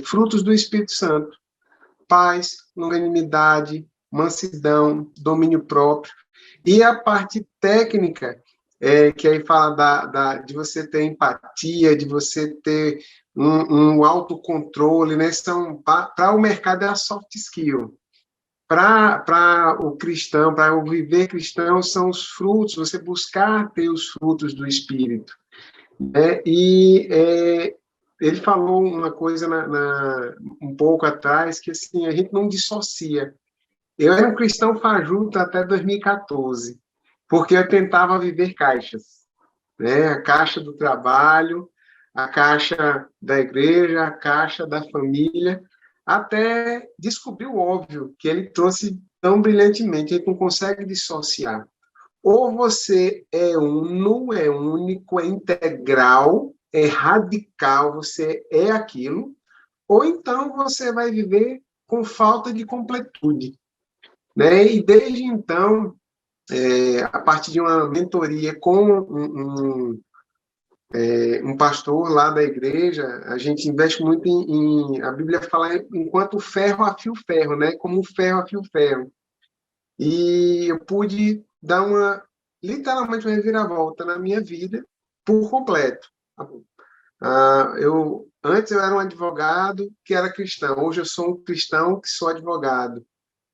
frutos do Espírito Santo. Paz, longanimidade, mansidão, domínio próprio. E a parte técnica, que aí fala de você ter empatia, de você ter um autocontrole, né? Para o mercado é a soft skill. Para o cristão, para o viver cristão, são os frutos, você buscar ter os frutos do Espírito. Né? Ele falou uma coisa um pouco atrás, que assim, a gente não dissocia. Eu era um cristão fajuto até 2014, porque eu tentava viver caixas, né? A caixa do trabalho, a caixa da igreja, a caixa da família, até descobrir o óbvio que ele trouxe tão brilhantemente, a gente não consegue dissociar. Ou você é uno, é único, é integral, é radical, você é aquilo, ou então você vai viver com falta de completude. Né? E desde então, a partir de uma mentoria com um pastor lá da igreja, a gente investe muito a Bíblia fala enquanto o ferro afia o ferro, né? Como o ferro afia o ferro. E eu pude dar literalmente uma reviravolta na minha vida por completo. Antes eu era um advogado que era cristão, hoje eu sou um cristão que sou advogado.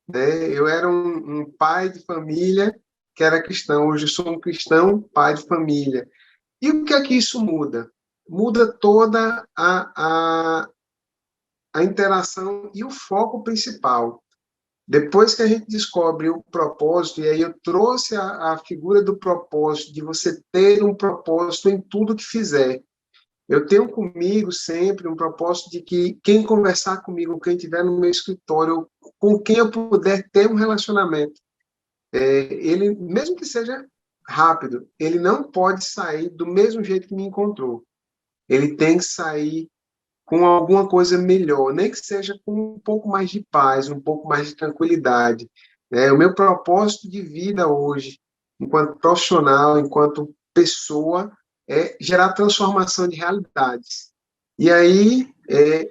Né? Eu era um pai de família que era cristão, hoje eu sou um cristão pai de família. E o que é que isso muda? Muda toda a interação e o foco principal. Depois que a gente descobre o propósito, e aí eu trouxe a figura do propósito, de você ter um propósito em tudo que fizer. Eu tenho comigo sempre um propósito de que quem conversar comigo, quem estiver no meu escritório, com quem eu puder ter um relacionamento, ele, mesmo que seja rápido, ele não pode sair do mesmo jeito que me encontrou. Ele tem que sair com alguma coisa melhor, nem que seja com um pouco mais de paz, um pouco mais de tranquilidade. O meu propósito de vida hoje, enquanto profissional, enquanto pessoa, é gerar transformação de realidades. E aí,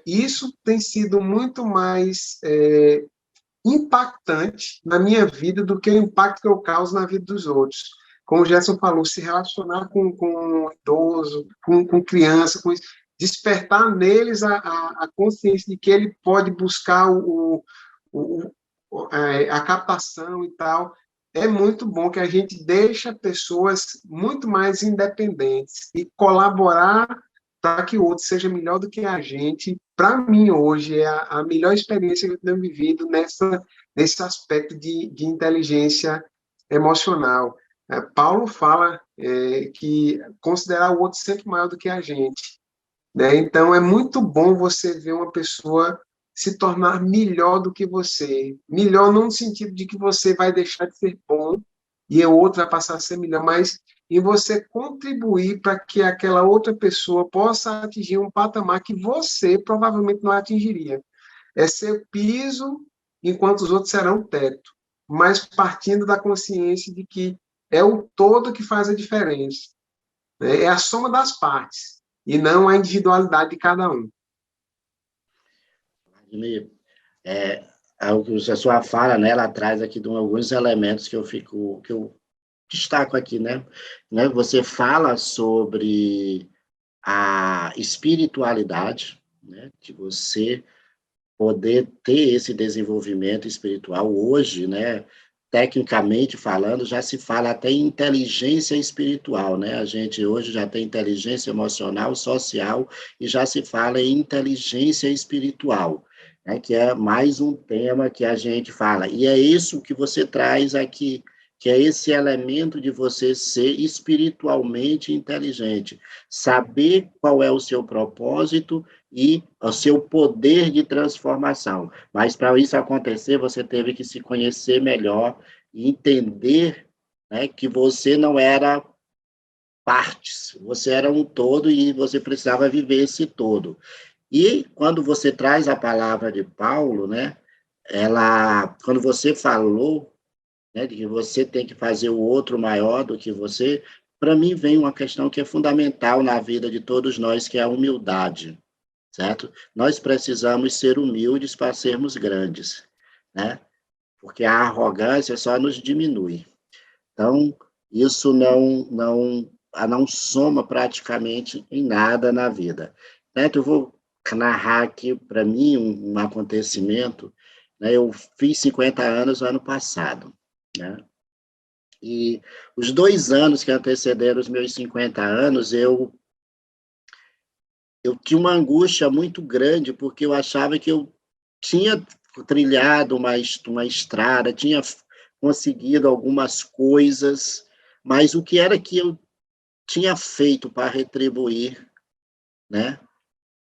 isso tem sido muito mais impactante na minha vida do que o impacto que eu causo na vida dos outros. Como o Gerson falou, se relacionar com um idoso, com criança, com isso, despertar neles a consciência de que ele pode buscar a captação e tal. É muito bom que a gente deixa pessoas muito mais independentes e colaborar para que o outro seja melhor do que a gente. Para mim, hoje, é a melhor experiência que eu tenho vivido nesse aspecto de inteligência emocional. Paulo fala que considerar o outro sempre maior do que a gente. Né? Então, é muito bom você ver uma pessoa se tornar melhor do que você. Melhor não no sentido de que você vai deixar de ser bom e o outro vai passar a ser melhor, mas em você contribuir para que aquela outra pessoa possa atingir um patamar que você provavelmente não atingiria. É ser piso enquanto os outros serão teto, mas partindo da consciência de que é o todo que faz a diferença. Né? É a soma das partes e não a individualidade de cada um. O que a sua fala, né, ela traz aqui alguns elementos que eu destaco aqui, né? Você fala sobre a espiritualidade, né, de você poder ter esse desenvolvimento espiritual hoje, né? Tecnicamente falando, já se fala até em inteligência espiritual, né? A gente hoje já tem inteligência emocional, social, e já se fala em inteligência espiritual, né? Que é mais um tema que a gente fala. E é isso que você traz aqui, que é esse elemento de você ser espiritualmente inteligente, saber qual é o seu propósito e o seu poder de transformação. Mas, para isso acontecer, você teve que se conhecer melhor e entender, né, que você não era partes, você era um todo e você precisava viver esse todo. E, quando você traz a palavra de Paulo, né, quando você falou né, de que você tem que fazer o outro maior do que você, para mim vem uma questão que é fundamental na vida de todos nós, que é a humildade, certo? Nós precisamos ser humildes para sermos grandes, né? Porque a arrogância só nos diminui. Então, isso não soma praticamente em nada na vida. Neto, eu vou narrar aqui para mim um acontecimento, né? Eu fiz 50 anos no ano passado, né? E os 2 anos que antecederam os meus 50 anos, eu tinha uma angústia muito grande, porque eu achava que eu tinha trilhado uma estrada, tinha conseguido algumas coisas, mas o que era que eu tinha feito para retribuir, né,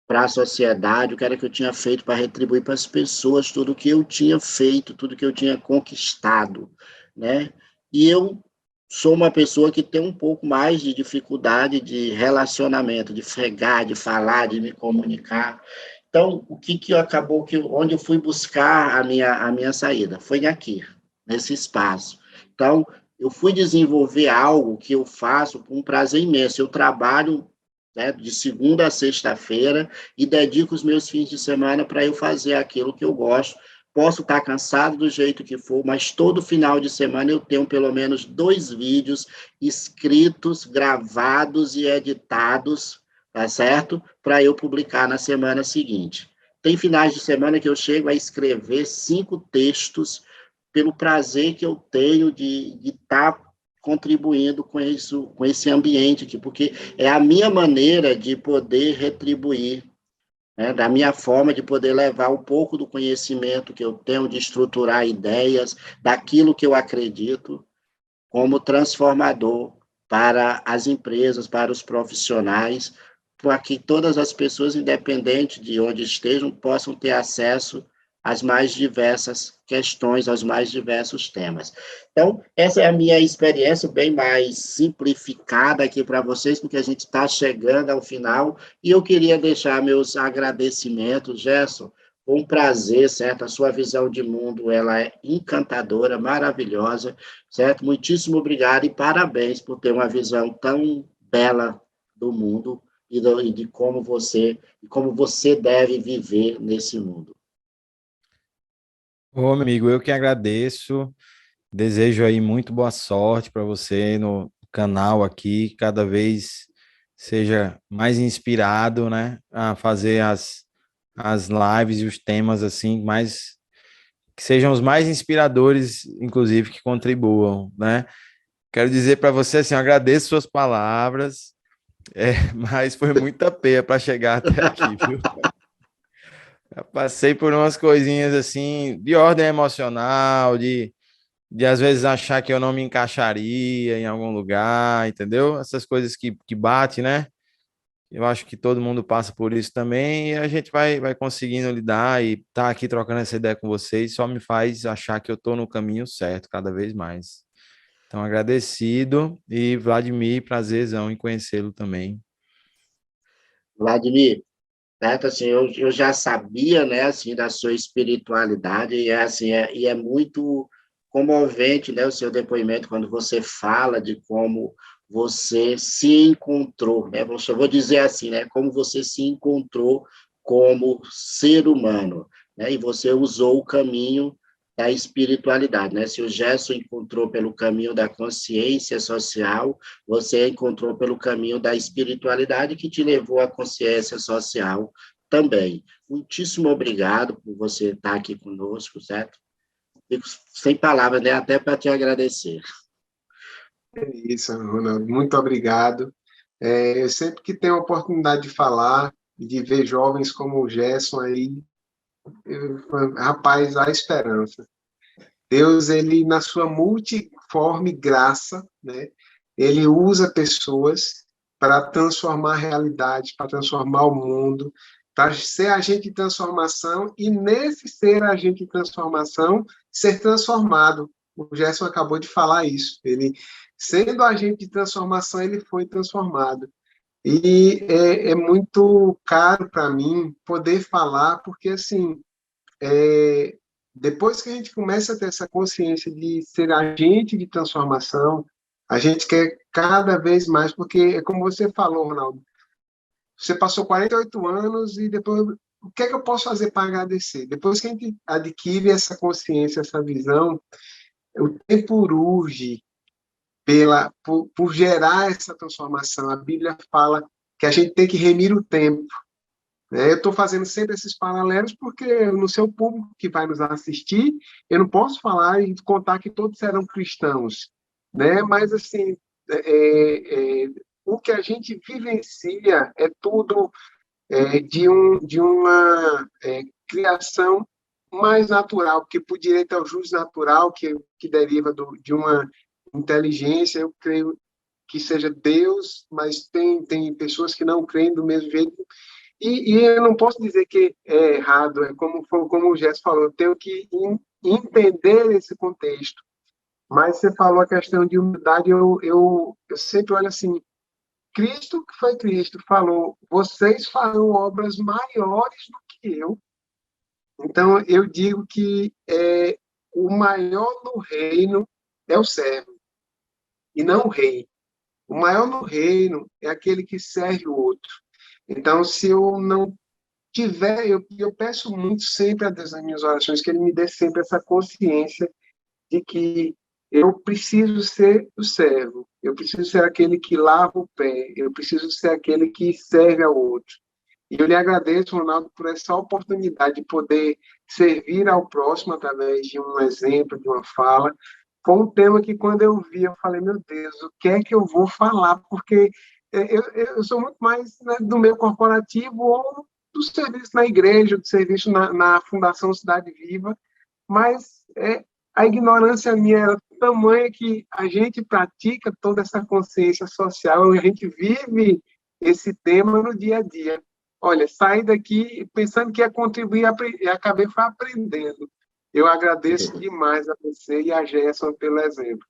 para a sociedade, o que era que eu tinha feito para retribuir para as pessoas tudo que eu tinha feito, tudo que eu tinha conquistado, né? E eu sou uma pessoa que tem um pouco mais de dificuldade de relacionamento, de fregar, de falar, de me comunicar. Então, o que acabou que onde eu fui buscar a minha saída foi aqui, nesse espaço. Então, eu fui desenvolver algo que eu faço com um prazer imenso. Eu trabalho, né, de segunda a sexta-feira e dedico os meus fins de semana para eu fazer aquilo que eu gosto. Posso estar cansado do jeito que for, mas todo final de semana eu tenho pelo menos 2 vídeos escritos, gravados e editados, tá certo? Para eu publicar na semana seguinte. Tem finais de semana que eu chego a escrever 5 textos pelo prazer que eu tenho de estar contribuindo com isso, com esse ambiente aqui, porque é a minha maneira de poder retribuir, né, da minha forma de poder levar um pouco do conhecimento que eu tenho, de estruturar ideias, daquilo que eu acredito, como transformador para as empresas, para os profissionais, para que todas as pessoas, independente de onde estejam, possam ter acesso às mais diversas questões, aos mais diversos temas. Então, essa é a minha experiência bem mais simplificada aqui para vocês, porque a gente está chegando ao final, e eu queria deixar meus agradecimentos, Gerson. Foi um prazer, certo? A sua visão de mundo, ela é encantadora, maravilhosa, certo? Muitíssimo obrigado e parabéns por ter uma visão tão bela do mundo e de como você deve viver nesse mundo. Ô, meu amigo, eu que agradeço. Desejo aí muito boa sorte para você no canal aqui, cada vez seja mais inspirado, né, a fazer as lives e os temas assim, mais que sejam os mais inspiradores, inclusive que contribuam, né? Quero dizer para você assim, eu agradeço suas palavras, mas foi muita peia para chegar até aqui, viu? Eu passei por umas coisinhas assim de ordem emocional, de às vezes achar que eu não me encaixaria em algum lugar, entendeu? Essas coisas que bate, né? Eu acho que todo mundo passa por isso também e a gente vai conseguindo lidar e tá aqui trocando essa ideia com vocês só me faz achar que eu tô no caminho certo cada vez mais. Então, agradecido e Vladimir, prazerzão em conhecê-lo também. Vladimir, certo? Assim, eu já sabia, né, assim, da sua espiritualidade e é assim, e é muito comovente, né, o seu depoimento quando você fala de como você se encontrou, né? Eu vou dizer assim, né, como você se encontrou como ser humano, né? E você usou o caminho da espiritualidade, né? Se o Gerson encontrou pelo caminho da consciência social, você encontrou pelo caminho da espiritualidade que te levou à consciência social também. Muitíssimo obrigado por você estar aqui conosco, certo? Fico sem palavras, né? Até para te agradecer. É isso, Ronaldo. Muito obrigado. Eu sempre que tenho a oportunidade de falar e de ver jovens como o Gerson aí, rapaz, há esperança. Deus, ele na sua multiforme graça, né, ele usa pessoas para transformar a realidade, para transformar o mundo, para ser agente de transformação e nesse ser agente de transformação, ser transformado. O Gerson acabou de falar isso. Ele, sendo agente de transformação, ele foi transformado. E é muito caro para mim poder falar, porque assim, depois que a gente começa a ter essa consciência de ser agente de transformação, a gente quer cada vez mais, porque é como você falou, Ronaldo, você passou 48 anos e depois, o que é que eu posso fazer para agradecer? Depois que a gente adquire essa consciência, essa visão, o tempo urge por gerar essa transformação. A Bíblia fala que a gente tem que remir o tempo. Eu estou fazendo sempre esses paralelos porque no seu público que vai nos assistir, eu não posso falar e contar que todos serão cristãos, né? Mas assim, o que a gente vivencia é tudo de uma criação mais natural, porque por direito ao juízo natural que deriva de uma inteligência, eu creio que seja Deus, mas tem pessoas que não creem do mesmo jeito. E eu não posso dizer que é errado, é como o Jess falou, eu tenho que entender esse contexto. Mas você falou a questão de humildade, eu sempre olho assim, Cristo, que foi Cristo, falou, vocês farão obras maiores do que eu. Então, eu digo que o maior no reino é o servo, e não o rei. O maior no reino é aquele que serve o outro. Então, se eu não tiver, eu peço muito sempre a Deus nas minhas orações que Ele me dê sempre essa consciência de que eu preciso ser o servo, eu preciso ser aquele que lava o pé, eu preciso ser aquele que serve ao outro. E eu lhe agradeço, Ronaldo, por essa oportunidade de poder servir ao próximo através de um exemplo, de uma fala. Foi um tema que, quando eu vi, eu falei, meu Deus, o que é que eu vou falar? Porque eu sou muito mais, né, do meio corporativo ou do serviço na igreja, do serviço na Fundação Cidade Viva, mas a ignorância minha era tamanha que a gente pratica toda essa consciência social, a gente vive esse tema no dia a dia. Olha, saí daqui pensando que ia contribuir e acabei aprendendo. Eu agradeço demais a você e a Gerson pelo exemplo.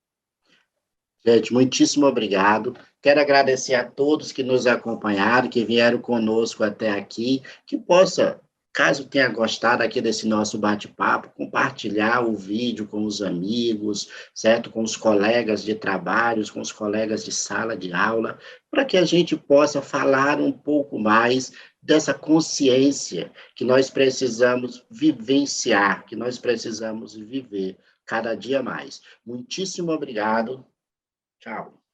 Gente, muitíssimo obrigado. Quero agradecer a todos que nos acompanharam, que vieram conosco até aqui, que possa, caso tenha gostado aqui desse nosso bate-papo, compartilhar o vídeo com os amigos, certo? Com os colegas de trabalho, com os colegas de sala de aula, para que a gente possa falar um pouco mais dessa consciência que nós precisamos vivenciar, que nós precisamos viver cada dia mais. Muitíssimo obrigado. Ciao.